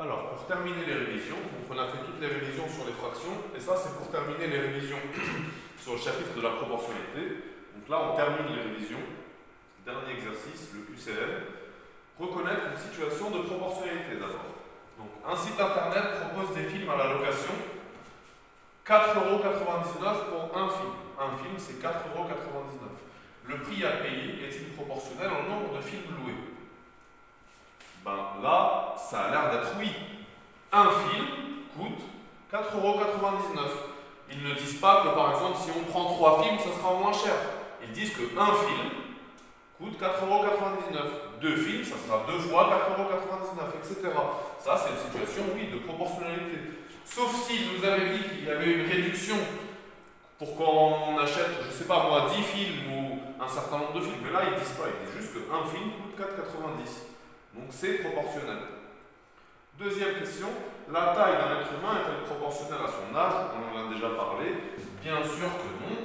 Alors, pour terminer les révisions, donc on a fait toutes les révisions sur les fractions, et ça c'est pour terminer les révisions sur le chapitre de la proportionnalité. Donc là, on termine les révisions. Dernier exercice, le QCM. Reconnaître une situation de proportionnalité d'abord. Donc, un site internet propose des films à la location. 4,99 € pour un film. Un film, c'est 4,99 €. Le prix à payer est-il proportionnel au nombre de films loués? Ben là, ça a l'air d'être oui. Un film coûte 4,99 €. Ils ne disent pas que, par exemple, si on prend 3 films, ça sera moins cher. Ils disent qu'un film coûte 4,99 €. 2 films, ça sera 2 fois 4,99 €, etc. Ça, c'est une situation, oui, de proportionnalité. Sauf s'ils nous avaient dit qu'il y avait une réduction pour qu'on achète, je ne sais pas moi, 10 films ou un certain nombre de films. Mais là, ils ne disent pas. Ils disent juste qu'un film coûte 4,90 €. Donc, c'est proportionnel. Deuxième question, la taille d'un être humain est-elle proportionnelle à son âge? On en a déjà parlé. Bien sûr que non.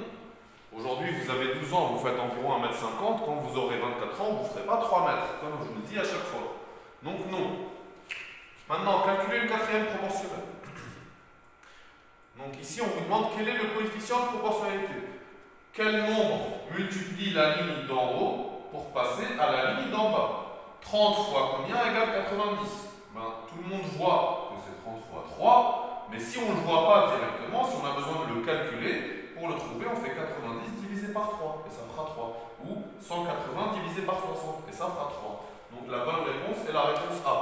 Aujourd'hui, vous avez 12 ans, vous faites environ 1,50 m. Quand vous aurez 24 ans, vous ne ferez pas 3 mètres, comme je vous le dis à chaque fois. Donc non. Maintenant, calculez une quatrième proportionnelle. Donc ici, on vous demande quel est le coefficient de proportionnalité. Quel nombre multiplie la ligne d'en haut pour passer à la ligne d'en bas? 30 fois combien égale 90? Tout le monde voit que c'est 30 fois 3, mais si on ne le voit pas directement, si on a besoin de le calculer, pour le trouver, on fait 90 divisé par 3, et ça fera 3. Ou 180 divisé par 60, et ça fera 3. Donc la bonne réponse est la réponse A.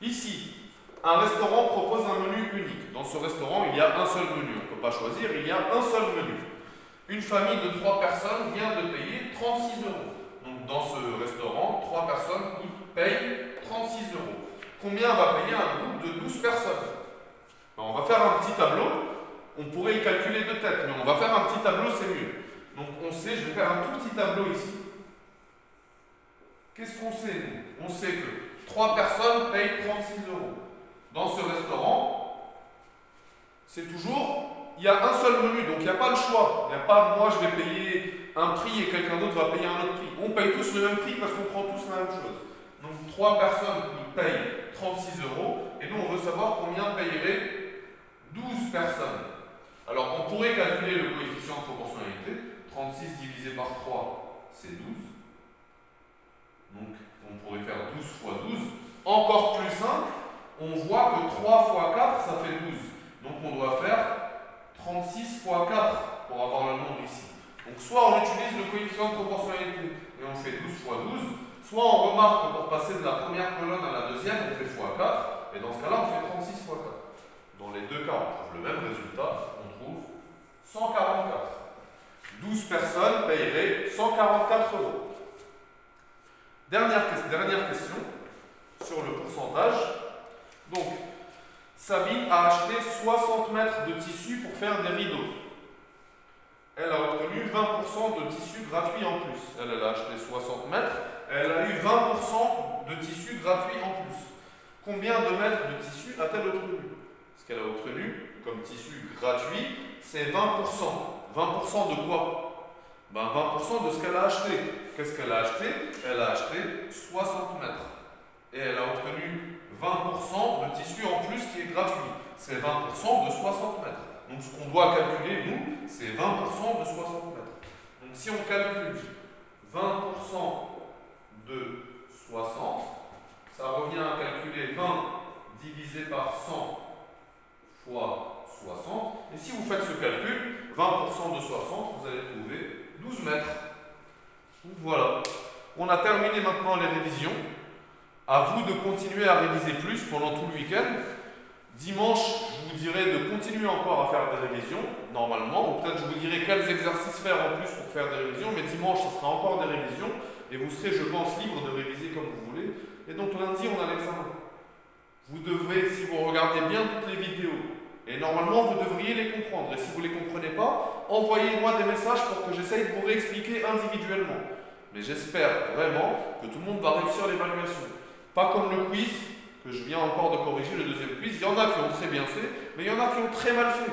Ici, un restaurant propose un menu unique. Dans ce restaurant, il y a un seul menu. On ne peut pas choisir, il y a un seul menu. Une famille de 3 personnes vient de payer 36 €. Donc dans ce restaurant, 3 personnes payent 36 €. Combien va payer un groupe de 12 personnes? On va faire un petit tableau. On pourrait y calculer de tête, mais on va faire un petit tableau, c'est mieux. Donc on sait, je vais faire un tout petit tableau ici. Qu'est-ce qu'on sait, nous? On sait que 3 personnes payent 36 €. Dans ce restaurant, c'est toujours, il y a un seul menu, donc il n'y a pas le choix. Il n'y a pas, moi je vais payer un prix et quelqu'un d'autre va payer un autre prix. On paye tous le même prix parce qu'on prend tous la même chose. Donc 3 personnes qui payent 36 €, et nous on veut savoir combien payeraient 12 personnes. Alors on pourrait calculer le coefficient de proportionnalité. 36 divisé par 3, c'est 12. Donc on pourrait faire 12 fois 12. Encore plus simple, on voit que 3 fois 4, ça fait 12. Donc on doit faire 36 fois 4 pour avoir le nombre ici. Donc soit on utilise le coefficient de proportionnalité et on fait 12 fois 12, soit on remarque que pour passer de la première colonne à la deuxième, on fait fois 4, et dans ce cas-là, on fait 36 fois 4. Dans les deux cas, on trouve le même résultat, on trouve 144. 12 personnes paieraient 144 €. Dernière question sur le pourcentage. Donc, Sabine a acheté 60 mètres de tissu pour faire des rideaux. Elle a obtenu 20% de tissu gratuit en plus. Elle a acheté 60 mètres, elle a eu 20% de tissu gratuit en plus. Combien de mètres de tissu a-t-elle obtenu? Ce qu'elle a obtenu comme tissu gratuit, c'est 20%. 20% de quoi? 20% de ce qu'elle a acheté. Qu'est-ce qu'elle a acheté? Elle a acheté 60 mètres. Et elle a obtenu 20% de tissu en plus qui est gratuit. C'est 20% de 60 mètres. Donc ce qu'on doit calculer, nous, c'est 20% de 60 mètres. Donc si on calcule 20% de 60, ça revient à calculer 20 divisé par 100 fois 60. Et si vous faites ce calcul, 20% de 60, vous allez trouver 12 mètres. Donc voilà. On a terminé maintenant les révisions. À vous de continuer à réviser plus pendant tout le week-end. Dimanche, je vous dirai de continuer encore à faire des révisions, normalement, ou peut-être je vous dirai quels exercices faire en plus pour faire des révisions, mais dimanche, ce sera encore des révisions, et vous serez, je pense, libre de réviser comme vous voulez. Et donc lundi, on a l'examen. Vous devrez, si vous regardez bien toutes les vidéos, et normalement, vous devriez les comprendre. Et si vous ne les comprenez pas, envoyez-moi des messages pour que j'essaye de vous réexpliquer individuellement. Mais j'espère vraiment que tout le monde va réussir l'évaluation. Pas comme le quiz, que je viens encore de corriger, le deuxième quiz. Il y en a qui ont très bien fait, mais il y en a qui ont très mal fait.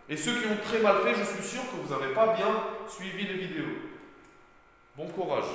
Et ceux qui ont très mal fait, je suis sûr que vous n'avez pas bien suivi les vidéos. Bon courage.